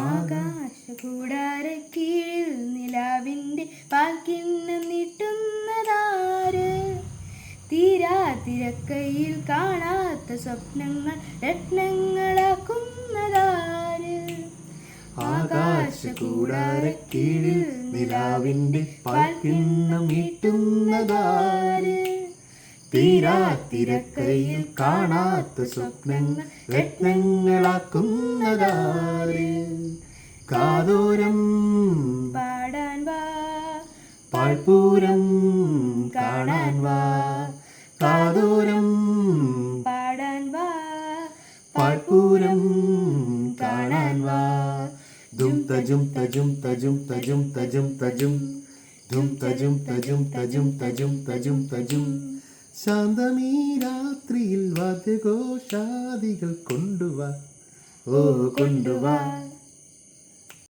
ആകാശകൂടാരക്കീഴിൽ നിലാവിൻ്റെ പാൽക്കിണ്ണം നീട്ടുന്നതാര്? തിരക്കയിൽ കാണാത്ത സ്വപ്നങ്ങൾ രത്നങ്ങളാക്കുന്നതാര്? ആകാശകൂടാരക്കീഴിൽ നിലാവിൻ്റെ പാൽക്കിണ്ണം നീട്ടുന്നതാര്? തിരക്കയിൽ കാണാത്ത സ്വപ്നങ്ങൾ രത്നങ്ങളാക്കുന്നതാര്? കാതോരം പാടാൻ വാ, പാഴ്പൂരം കാണാൻ വാ. കാതോരം പാടാൻ വാ, പാഴ്പൂരം കാണാൻ വാ. ദും തജും തജും തജും തജും തജും തജും ദും തജും തജും തജും തജും തജും തജും. ശാന്തമീ രാത്രിയിൽ വാദ്യഘോഷാദികൾ കൊണ്ടുവാ, ഓ കൊണ്ടുവാ.